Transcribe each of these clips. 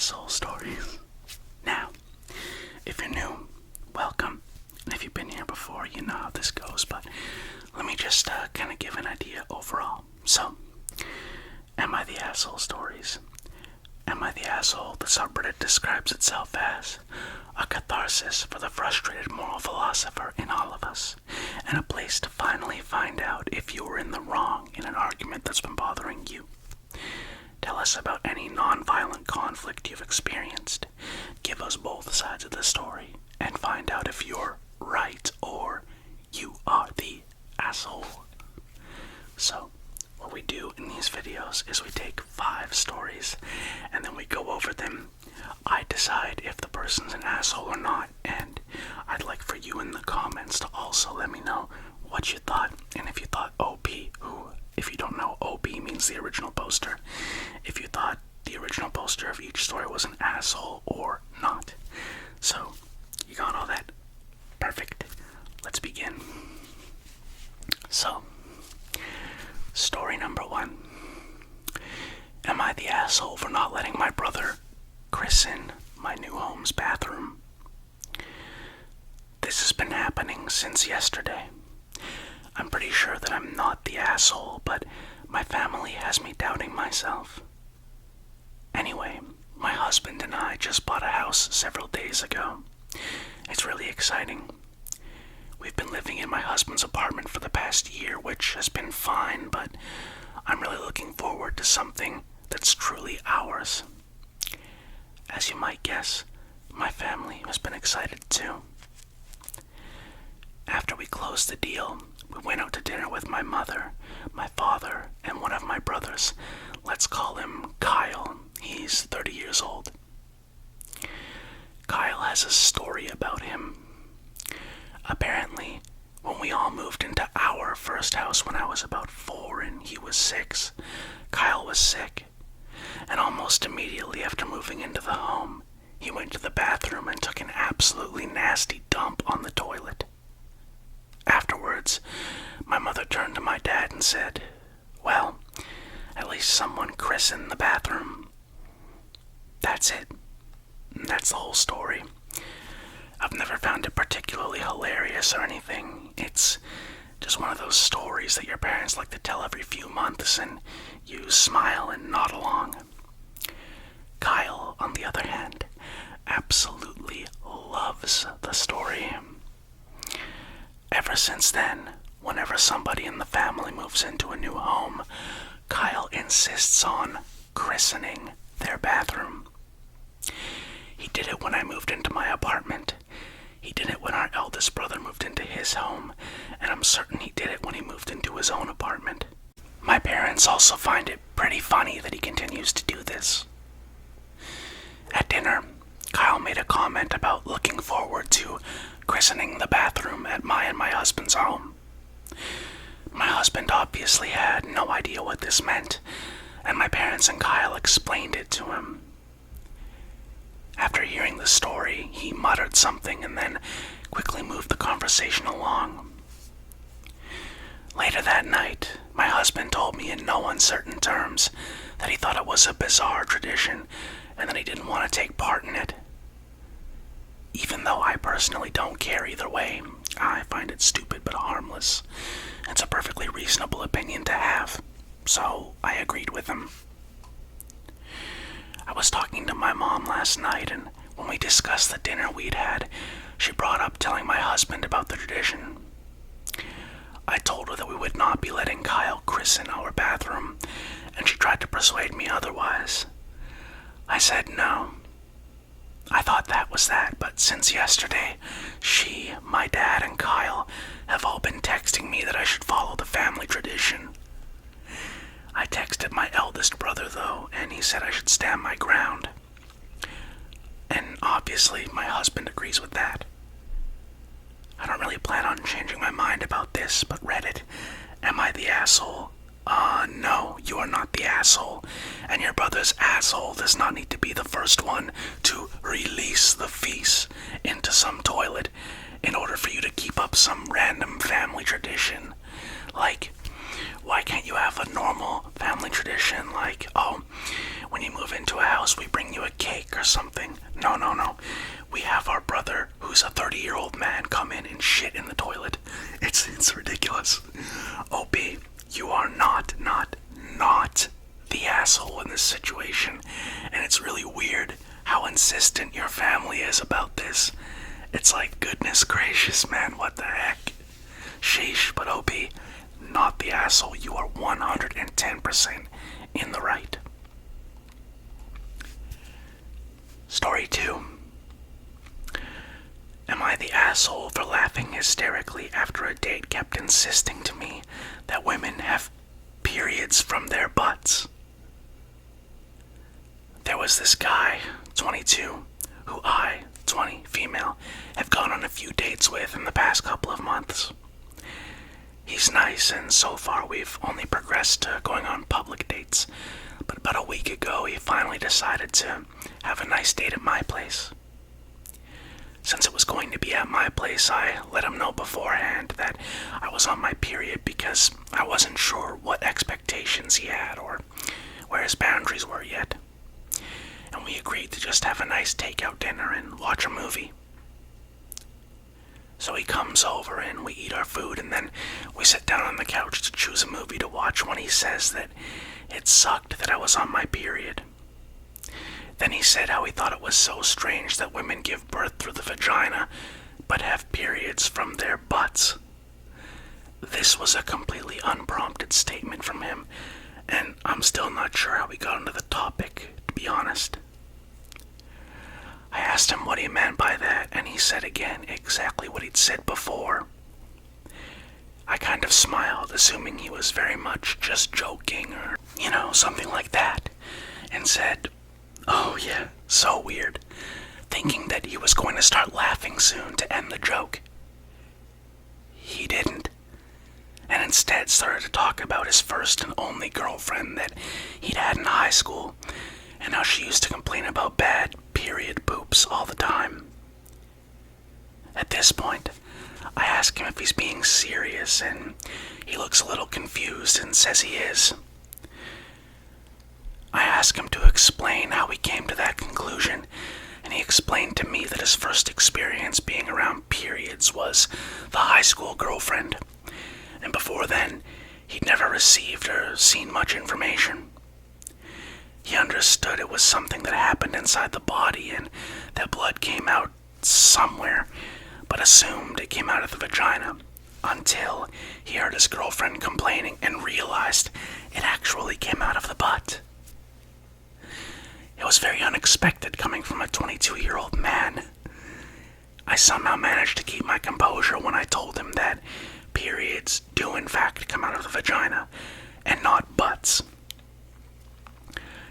asshole stories. Now, if you're new, welcome. And if you've been here before, you know how this goes, but let me just kind of give an idea overall. So, am I the asshole stories? Am I the asshole the subreddit describes itself as? A catharsis for the frustrated moral philosopher in all of us, and a place to finally find out if you were in the wrong in an argument that's been bothering you. Tell us about any non-violent conflict you've experienced. Give us both sides of the story, and find out if you're right or you are the asshole. So, what we do in these videos is we take 5 stories, and then we go over them. I decide if the person's an asshole or not, and I'd like for you in the comments to also let me know what you thought, and if you thought OP, who, if you don't know, OP means the original poster, if you thought the original poster of each story was an asshole or not. So, you got all that? Perfect. Let's begin. So, story number 1. Am I the asshole for not letting my brother christen my new home's bathroom? This has been happening since yesterday. I'm pretty sure that I'm not the asshole, but my family has me doubting myself. Anyway, my husband and I just bought a house several days ago. It's really exciting. We've been living in my husband's apartment for the past year, which has been fine, but I'm really looking forward to something that's truly ours. As you might guess, my family has been excited too. After we closed the deal, we went out to dinner with my mother, my father, and one of my brothers. Let's call him Kyle. He's 30 years old. Kyle has a story about him. Apparently, when we all moved into our first house when I was about 4 and he was 6, Kyle was sick. And almost immediately after moving into the home, he went to the bathroom and took an absolutely nasty dump on the toilet. Afterwards, my mother turned to my dad and said, "Well, at least someone christened the bathroom." That's it. That's the whole story. I've never found it particularly hilarious or anything. It's just one of those stories that your parents like to tell every few months and you smile and nod along. Kyle, on the other hand, absolutely loves the story. Ever since then, whenever somebody in the family moves into a new home, Kyle insists on christening their bathroom. He did it when I moved into my apartment. He did it when our eldest brother moved into his home, and I'm certain he did it when he moved into his own apartment. My parents also find it pretty funny that he continues to do this. At dinner, Kyle made a comment about looking forward to christening the bathroom at my and my husband's home. My husband obviously had no idea what this meant, and my parents and Kyle explained it to him. After hearing the story, he muttered something and then quickly moved the conversation along. Later that night, my husband told me in no uncertain terms that he thought it was a bizarre tradition and that he didn't want to take part in it. Even though I personally don't care either way, I find it stupid but harmless. It's a perfectly reasonable opinion to have, so I agreed with him. I was talking to my mom last night, and when we discussed the dinner we'd had, she brought up telling my husband about the tradition. I told her that we would not be letting Kyle christen our bathroom, and she tried to persuade me otherwise. I said no. I thought that was that, but since yesterday, she, my dad, and Kyle have all been texting me that I should follow the family tradition. I texted my eldest brother, though, and he said I should stand my ground. And obviously, my husband agrees with that. I don't really plan on changing my mind about this, but Reddit, am I the asshole? No, you are not the asshole, and your brother's asshole does not need to be the first one to release the feces into some toilet in order for you to keep up some random family tradition. Like, why can't you have a normal family tradition like, oh, when you move into a house we bring you a cake, weird how insistent your family is about this. It's like, goodness gracious, man, what the heck? Sheesh, but OP, not the asshole. You are 110% in the right. Story 2. Am I the asshole for laughing hysterically after a date kept insisting to me that women have periods from their butts? There was this guy, 22, who I, 20, female, have gone on a few dates with in the past couple of months. He's nice, and so far we've only progressed to going on public dates, but about a week ago he finally decided to have a nice date at my place. Since it was going to be at my place, I let him know beforehand that I was on my period because I wasn't sure what expectations he had or where his boundaries were yet. And we agreed to just have a nice takeout dinner and watch a movie. So he comes over and we eat our food, and then we sit down on the couch to choose a movie to watch when he says that it sucked that I was on my period. Then he said how he thought it was so strange that women give birth through the vagina but have periods from their butts. This was a completely unprompted statement from him, and I'm still not sure how we got into the topic, to be honest. I asked him what he meant by that, and he said again exactly what he'd said before. I kind of smiled, assuming he was very much just joking or, something like that, and said, "Oh yeah, so weird," thinking that he was going to start laughing soon to end the joke. He didn't, and instead started to talk about his first and only girlfriend that he'd had in high school, and how she used to complain about bad period poops all the time. At this point, I ask him if he's being serious, and he looks a little confused and says he is. I ask him to explain how he came to that conclusion, and he explained to me that his first experience being around periods was the high school girlfriend, and before then, he'd never received or seen much information. He understood it was something that happened inside the body and that blood came out somewhere, but assumed it came out of the vagina, until he heard his girlfriend complaining and realized it actually came out of the butt. It was very unexpected coming from a 22-year-old man. I somehow managed to keep my composure when I told him that periods do in fact come out of the vagina, and not butts.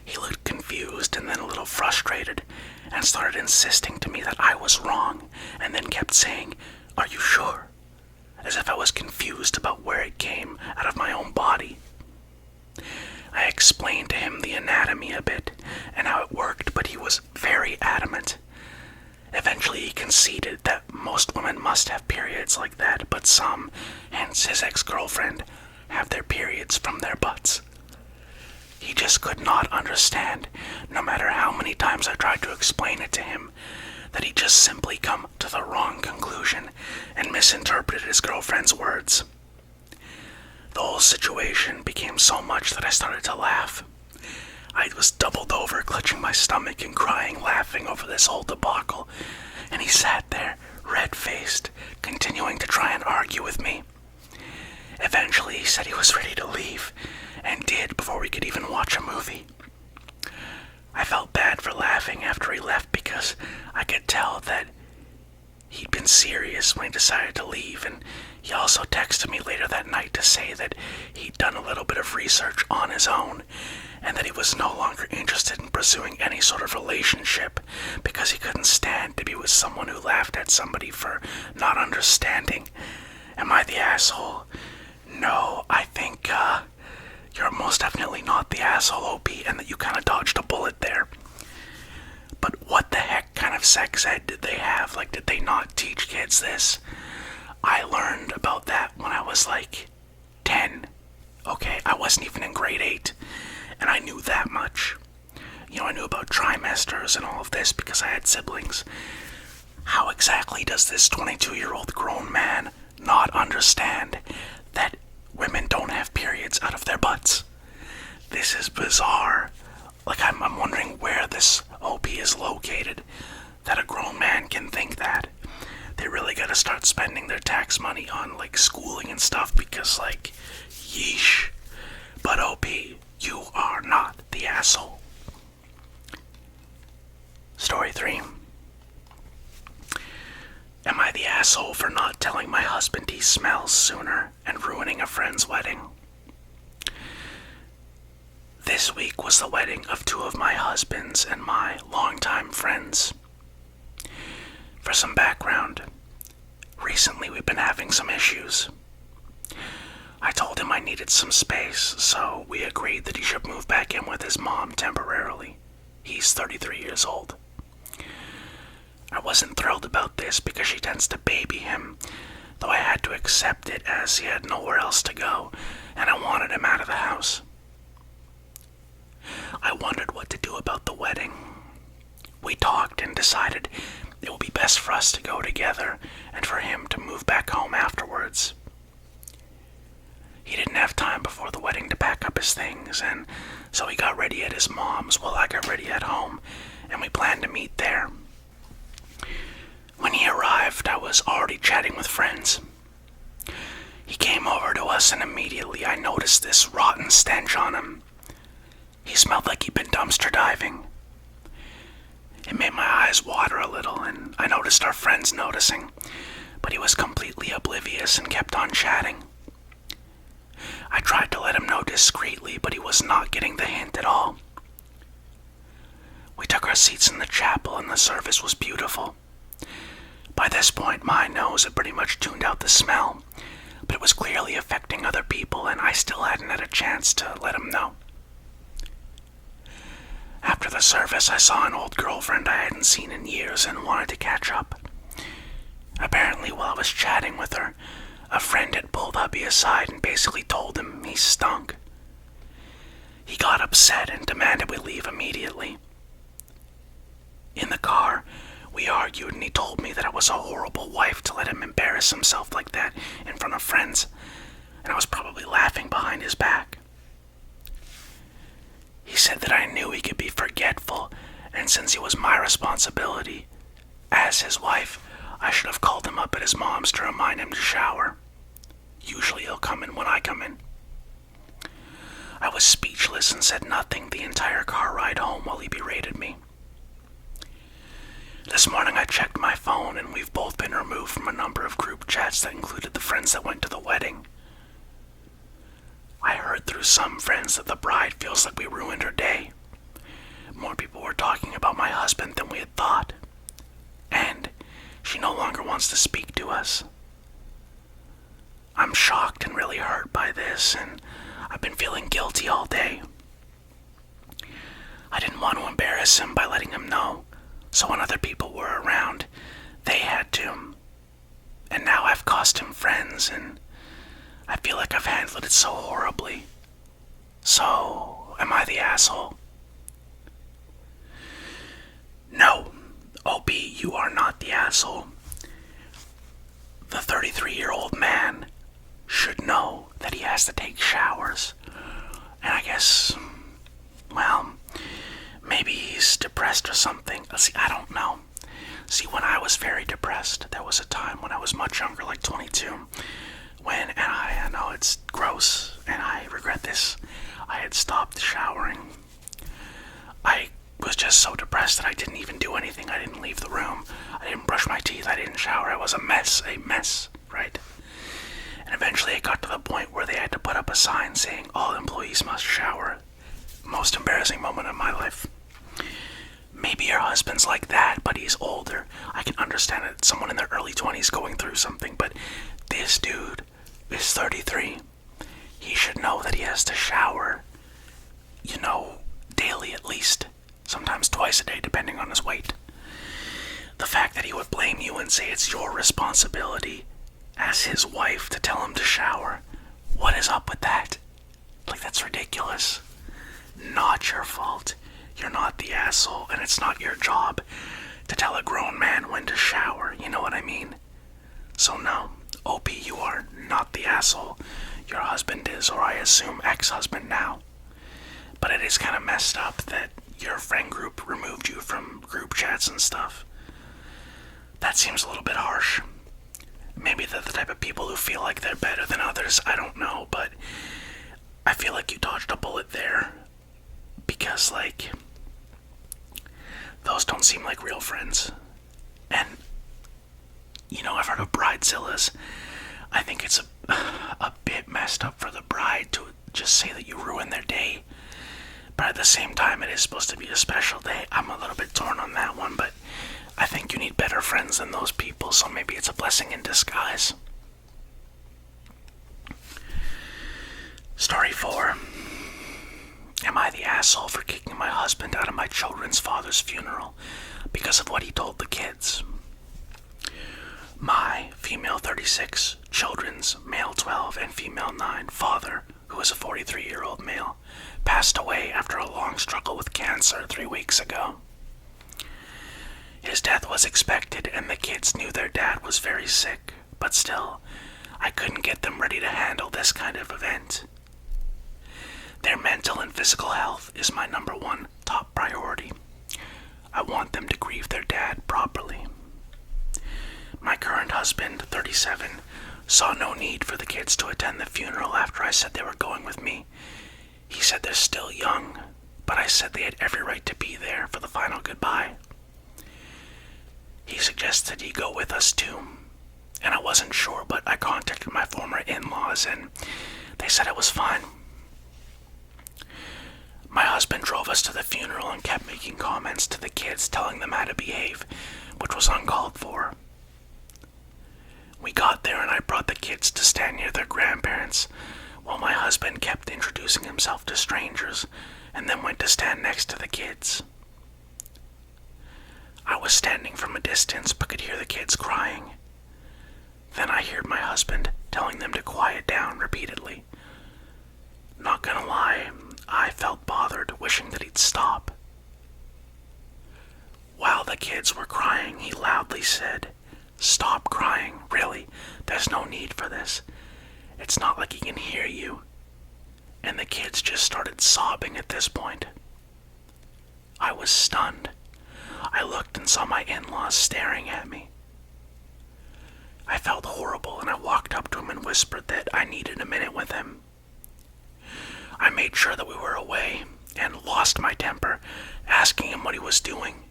He looked confused and then a little frustrated, and started insisting to me that I was wrong, and then kept saying, "Are you sure?" as if I was confused about where it came out of my own body. I explained to him the anatomy a bit, and how it worked, but he was very adamant. Eventually he conceded that most women must have periods like that, but some, hence his ex-girlfriend, have their periods from their butts. He just could not understand, no matter how many times I tried to explain it to him, that he'd just simply come to the wrong conclusion and misinterpreted his girlfriend's words. The whole situation became so much that I started to laugh. I was doubled over, clutching my stomach and crying, laughing over this whole debacle, and he sat there, red-faced, continuing to try and argue with me. Eventually he said he was ready to leave, and did before we could even watch a movie. I felt bad for laughing after he left because I could tell that he'd been serious when he decided to leave, and he also texted me later that night to say that he'd done a little bit of research on his own, and that he was no longer interested in pursuing any sort of relationship because he couldn't stand to be with someone who laughed at somebody for not understanding. Am I the asshole? No, I think, you're most definitely not the asshole, OP, and that you kind of dodged a bullet there. But what the heck kind of sex ed did they have? Like, did they not teach kids this? I learned about that when I was like 10. Okay, I wasn't even in grade 8, and I knew that much. I knew about trimesters and all of this because I had siblings. How exactly does this 22-year-old grown man not understand that women don't have periods out of their butts? This is bizarre. Like, I'm wondering where this OP is located that a grown man can think that. They really gotta start spending their tax money on, like, schooling and stuff because, like, yeesh. But OP, you are not the asshole. Story 3. Am I the asshole for not telling my husband he smells sooner and ruining a friend's wedding? This week was the wedding of two of my husbands and my longtime friends. For some background, recently we've been having some issues. I told him I needed some space, so we agreed that he should move back in with his mom temporarily. He's 33 years old. I wasn't thrilled about this because she tends to baby him, though I had to accept it as he had nowhere else to go, and I wanted him out of the house. I wondered what to do about the wedding. We talked and decided it would be best for us to go together and for him to move back home afterwards. He didn't have time before the wedding to pack up his things, and so he got ready at his mom's while I got ready at home, and we planned to meet there. When he arrived, I was already chatting with friends. He came over to us, and immediately I noticed this rotten stench on him. He smelled like he'd been dumpster diving. It made my eyes water a little, and I noticed our friends noticing, but he was completely oblivious and kept on chatting. I tried to let him know discreetly, but he was not getting the hint at all. We took our seats in the chapel, and the service was beautiful. By this point, my nose had pretty much tuned out the smell, but it was clearly affecting other people, and I still hadn't had a chance to let him know. After the service, I saw an old girlfriend I hadn't seen in years and wanted to catch up. Apparently, while I was chatting with her, a friend had pulled hubby aside and basically told him he stunk. He got upset and demanded we leave immediately. In the car, we argued and he told me that I was a horrible wife to let him embarrass himself like that in front of friends, and I was probably laughing behind his back. He said that I knew he could be forgetful, and since it was my responsibility, as his wife, I should have called him up at his mom's to remind him to shower. Usually he'll come in when I come in. I was speechless and said nothing the entire car ride home while he berated me. This morning I checked my phone, and we've both been removed from a number of group chats that included the friends that went to the wedding. I heard through some friends that the bride feels like we ruined her day. More people were talking about my husband than we had thought, and she no longer wants to speak to us. I'm shocked and really hurt by this, and I've been feeling guilty all day. I didn't want to embarrass him by letting him know, so when other people were around, they had to. And now I've cost him friends, and I feel like I've handled it so horribly. So, am I the asshole? No, OB, you are not the asshole. The 33-year-old man should know that he has to take showers. And I guess, well, maybe he's depressed or something. See, I don't know. See, when I was very depressed, there was a time when I was much younger, like 22, when, and I know it's gross, and I regret this, I had stopped showering. I was just so depressed that I didn't even do anything. I didn't leave the room. I didn't brush my teeth. I didn't shower. I was a mess, right? And eventually it got to the point where they had to put up a sign saying all employees must shower. Most embarrassing moment of my life. Maybe your husband's like that, but he's older. I can understand it. Someone in their early 20s going through something, but this dude is 33. He should know that he has to shower, daily at least. Sometimes twice a day, depending on his weight. The fact that he would blame you and say it's your responsibility as his wife to tell him to shower. What is up with that? Like, that's ridiculous. Not your fault. You're not the asshole, and it's not your job to tell a grown man when to shower, you know what I mean? So no, OP, you are not the asshole. Your husband is, or I assume ex-husband now. But it is kind of messed up that your friend group removed you from group chats and stuff. That seems a little bit harsh. Maybe they're the type of people who feel like they're better than others, I don't know, but I feel like you dodged a bullet there. Because, like, those don't seem like real friends. And, you know, I've heard of bridezillas. I think it's a bit messed up for the bride to just say that you ruined their day. But at the same time, it is supposed to be a special day. I'm a little bit torn on that one, but I think you need better friends than those people, so maybe it's a blessing in disguise. Story 4. Am I the asshole for kicking my husband out of my children's father's funeral because of what he told the kids? My female 36, children's male 12 and female 9 father, who is a 43-year-old male, passed away after a long struggle with cancer 3 weeks ago. His death was expected and the kids knew their dad was very sick, but still, I couldn't get them ready to handle this kind of event. Their mental and physical health is my number one top priority. I want them to grieve their dad properly. My current husband, 37, saw no need for the kids to attend the funeral after I said they were going with me. He said they're still young, but I said they had every right to be there for the final goodbye. He suggested he go with us too, and I wasn't sure, but I contacted my former in-laws and they said it was fine. My husband drove us to the funeral and kept making comments to the kids, telling them how to behave, which was uncalled for. We got there and I brought the kids to stand near their grandparents, while my husband kept introducing himself to strangers and then went to stand next to the kids. I was standing from a distance but could hear the kids crying. Then I heard my husband telling them to quiet down repeatedly. Not gonna lie, I felt bothered, wishing that he'd stop. While the kids were crying, he loudly said, "Stop crying, really, there's no need for this. It's not like he can hear you." And the kids just started sobbing at this point. I was stunned. I looked and saw my in-laws staring at me. I felt horrible and I walked up to him and whispered that I needed a minute with him. I made sure that we were away and lost my temper, asking him what he was doing.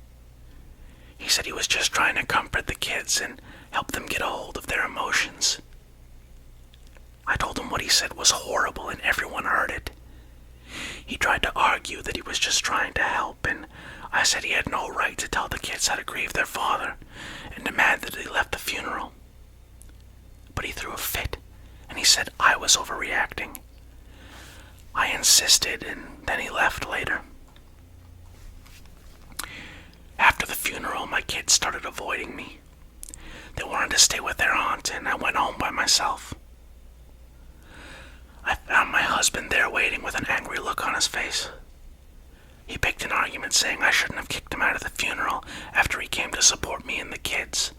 He said he was just trying to comfort the kids and help them get a hold of their emotions. I told him what he said was horrible and everyone heard it. He tried to argue that he was just trying to help, and I said he had no right to tell the kids how to grieve their father and demand that they left the funeral. But he threw a fit and he said I was overreacting. I insisted and then he left later. After the funeral, my kids started avoiding me. They wanted to stay with their aunt and I went home by myself. I found my husband there waiting with an angry look on his face. He picked an argument saying I shouldn't have kicked him out of the funeral after he came to support me and the kids.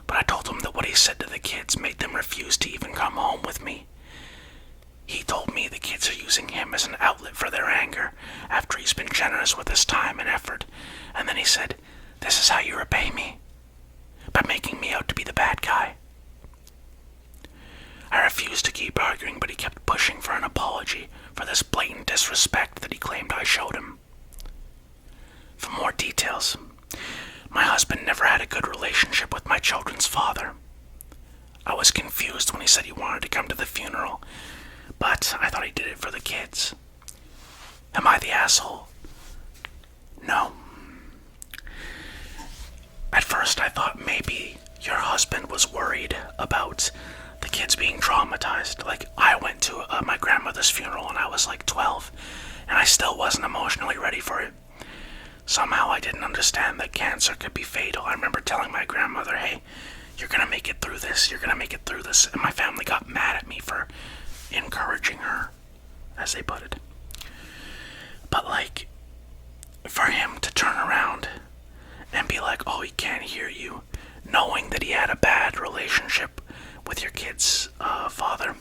But I told him that what he said to the kids made them refuse to even come home with me. He told me the kids are using him as an outlet for their anger after he's been generous with his time and effort. And then he said, "This is how you repay me, by making me out to be the bad guy." I refused to keep arguing, but he kept pushing for an apology for this blatant disrespect that he claimed I showed him. For more details, my husband never had a good relationship with my children's father. I was confused when he said he wanted to come to the funeral, but I thought he did it for the kids. Am I the asshole? No. At first I thought maybe your husband was worried about the kids being traumatized. Like, I went to my grandmother's funeral when I was like 12, and I still wasn't emotionally ready for it. Somehow I didn't understand that cancer could be fatal. I remember telling my grandmother, "Hey, you're gonna make it through this, you're gonna make it through this," and my family got mad at me for encouraging her, as they put it. But like, for him to turn around and be like, "Oh, he can't hear you," knowing that he had a bad relationship with your kid's father,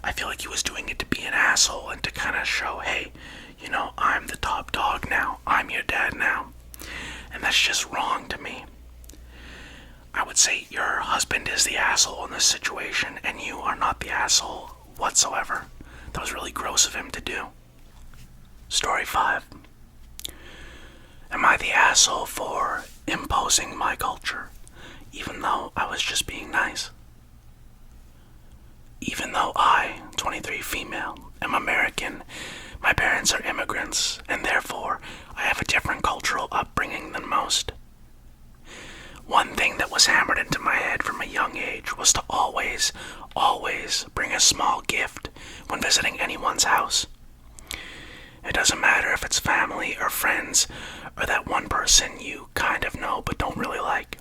I feel like he was doing it to be an asshole and to kind of show, hey, I'm the top dog now. I'm your dad now. And that's just wrong to me. I would say your husband is the asshole in this situation, and you are not the asshole whatsoever. That was really gross of him to do. Story 5. Am I the asshole for imposing my culture, even though I was just being nice? Even though I, 23 female, am American, my parents are immigrants, and therefore I have a different cultural upbringing than most. One thing that was hammered into my head from a young age was to always bring a small gift when visiting anyone's house. It doesn't matter if it's family or friends or that one person you kind of know but don't really like.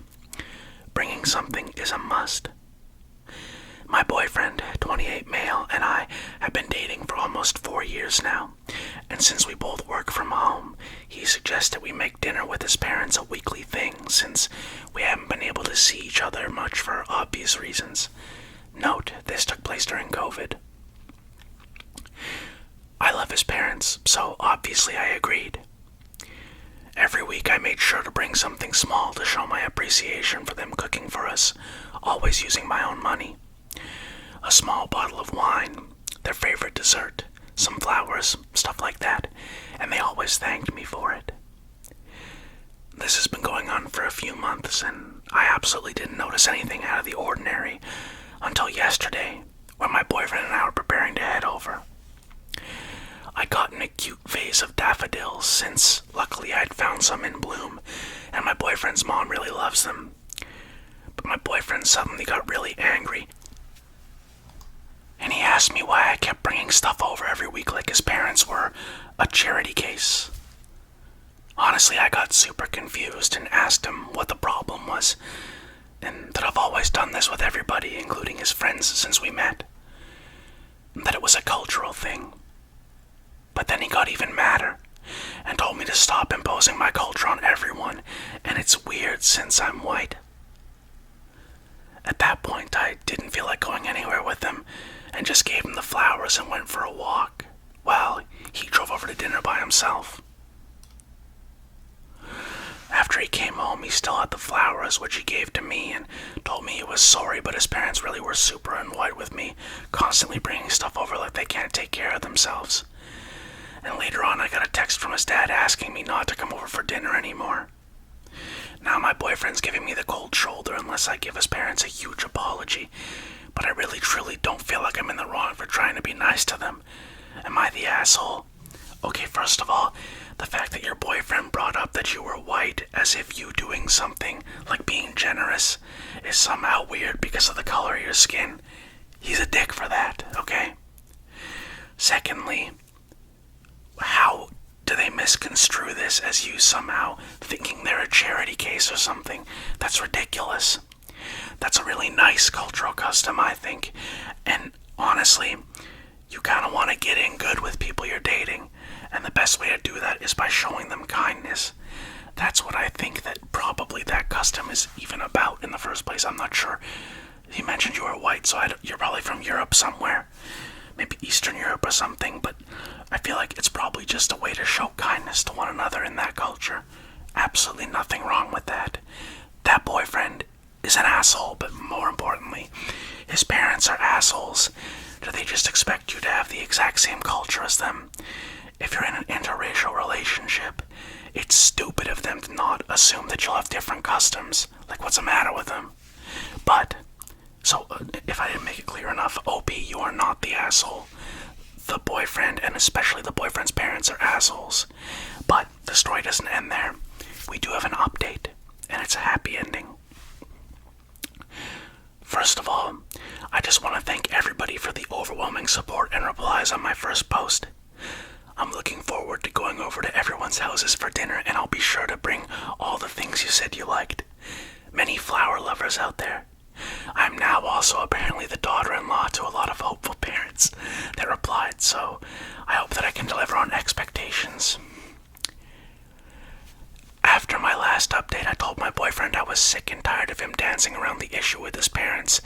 Bringing something is a must. My boyfriend, 28 male, and I have been dating for almost 4 years now, and since we both work from home, he suggested we make dinner with his parents a weekly thing since we haven't been able to see each other much for obvious reasons. Note, this took place during COVID. I love his parents, so obviously I agreed. Every week I made sure to bring something small to show my appreciation for them cooking for us, always using my own money. A small bottle of wine, their favorite dessert, some flowers, stuff like that, and they always thanked me for it. This has been going on for a few months, and I absolutely didn't notice anything out of the ordinary until yesterday, when my boyfriend and I were preparing to head over. I got an acute vase of daffodils since, luckily, I'd found some in bloom, and my boyfriend's mom really loves them. But my boyfriend suddenly got really angry, and he asked me why I kept bringing stuff over every week like his parents were a charity case. Honestly, I got super confused and asked him what the problem was, and that I've always done this with everybody, including his friends, since we met. And that it was a cultural thing. But then he got even madder and told me to stop imposing my culture on everyone, and it's weird since I'm white. At that point, I didn't feel like going anywhere with him and just gave him the flowers and went for a walk while he drove over to dinner by himself. After he came home, he still had the flowers, which he gave to me, and told me he was sorry, but his parents really were super annoyed with me, constantly bringing stuff over like they can't take care of themselves. And later on, I got a text from his dad asking me not to come over for dinner anymore. Now my boyfriend's giving me the cold shoulder unless I give his parents a huge apology, but I really truly don't feel like I'm in the wrong for trying to be nice to them. Am I the asshole? Okay, first of all, the fact that your boyfriend brought up that you were white as if you doing something like being generous is somehow weird because of the color of your skin. He's a dick for that, okay? Secondly, how do they misconstrue this as you somehow thinking they're a charity case or something? That's ridiculous. That's a really nice cultural custom, I think. And honestly, you kind of want to get in good with people you're dating. And the best way to do that is by showing them kindness. That's what I think that probably that custom is even about in the first place. I'm not sure. You mentioned you were white, so you're probably from Europe somewhere. Maybe Eastern Europe or something, but I feel like it's probably just a way to show kindness to one another in that culture. Absolutely nothing wrong with that. That boyfriend is an asshole, but more importantly, his parents are assholes. Do they just expect you to have the exact same culture as them? If you're in an interracial relationship, it's stupid of them to not assume that you'll have different customs. Like, what's the matter with them? But so, if I didn't make it clear enough, OP, you are not the asshole. The boyfriend, and especially the boyfriend's parents, are assholes. But the story doesn't end there. We do have an update, and it's a happy ending. First of all, I just want to thank everybody for the overwhelming support and replies on my first post. I'm looking forward to going over to everyone's houses for dinner, and I'll be sure to bring all the things you said you liked. Many flower lovers out there. I'm now also apparently the daughter-in-law to a lot of hopeful parents that replied, so I hope that I can deliver on expectations. After my last update, I told my boyfriend I was sick and tired of him dancing around the issue with his parents,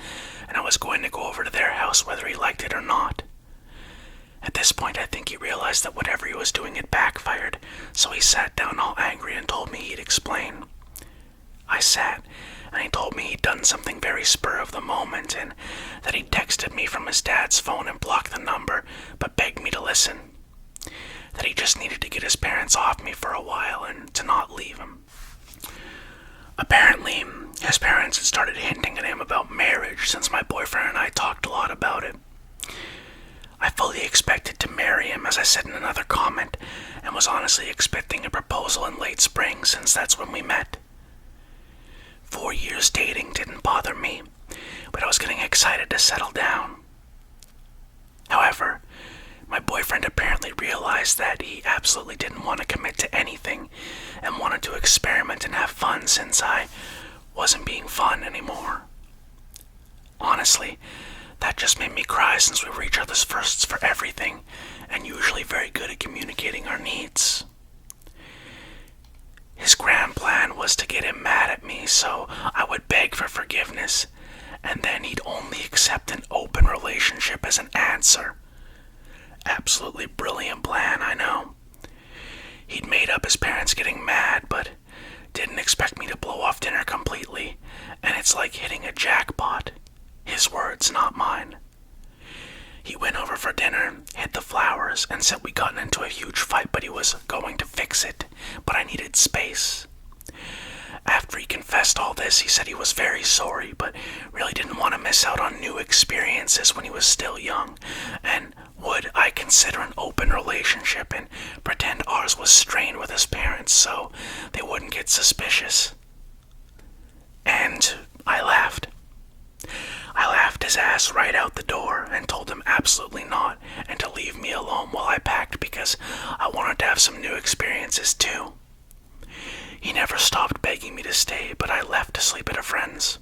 and I was going to go over to their house whether he liked it or not. At this point, I think he realized that whatever he was doing had backfired, so he sat down all angry and told me he'd explain. I sat, and he told me he'd done something very spur of the moment, and that he'd texted me from his dad's phone and blocked the number, but begged me to listen. That he just needed to get his parents off me for a while and to not leave him. Apparently, his parents had started hinting at him about marriage since my boyfriend and I talked a lot about it. I fully expected to marry him, as I said in another comment, and was honestly expecting a proposal in late spring since that's when we met. 4 years dating didn't bother me, but I was getting excited to settle down. However, my boyfriend apparently realized that he absolutely didn't want to commit to anything and wanted to experiment and have fun since I wasn't being fun anymore. Honestly, that just made me cry since we were each other's firsts for everything and usually very good at communicating our needs. His grand plan was to get him mad at me so I would beg for forgiveness, and then he'd only accept an open relationship as an answer. Absolutely brilliant plan, I know. He'd made up his parents getting mad, but didn't expect me to blow off dinner completely, and it's like hitting a jackpot. His words, not mine. He went over for dinner, hid the flowers, and said we'd gotten into a huge fight, but he was going to fix it, but I needed space. After he confessed all this, he said he was very sorry, but really didn't want to miss out on new experiences when he was still young, and would I consider an open relationship and pretend ours was strained with his parents so they wouldn't get suspicious. And I laughed. I laughed his ass right out the door and told him absolutely not and to leave me alone while I packed because I wanted to have some new experiences too. He never stopped begging me to stay, but I left to sleep at a friend's.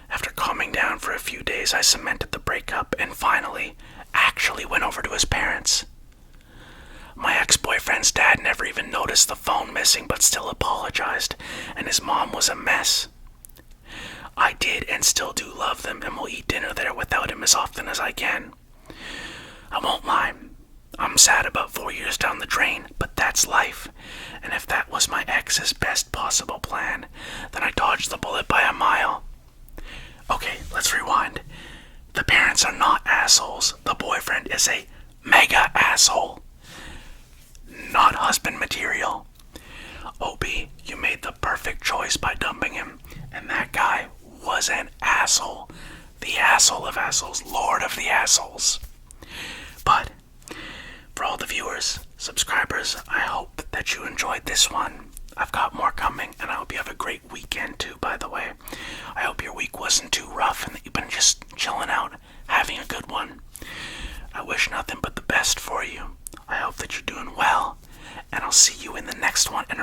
After calming down for a few days, I cemented the breakup and finally actually went over to his parents. My ex-boyfriend's dad never even noticed the phone missing but still apologized, and his mom was a mess. I did and still do love them and will eat dinner there without him as often as I can. I won't lie, I'm sad about 4 years down the drain, but that's life, and if that was my ex's best possible plan, then I dodged the bullet by a mile. Okay, let's rewind. The parents are not assholes. The boyfriend is a mega asshole. Not husband material. OB, you made the perfect choice by dumping him, and that guy was an asshole. The asshole of assholes, lord of the assholes. But for all the viewers, subscribers, I hope that you enjoyed this one. I've got more coming, and I hope you have a great weekend too, by the way. I hope your week wasn't too rough and that you've been just chilling out, having a good one. I wish nothing but the best for you. I hope that you're doing well, and I'll see you in the next one. And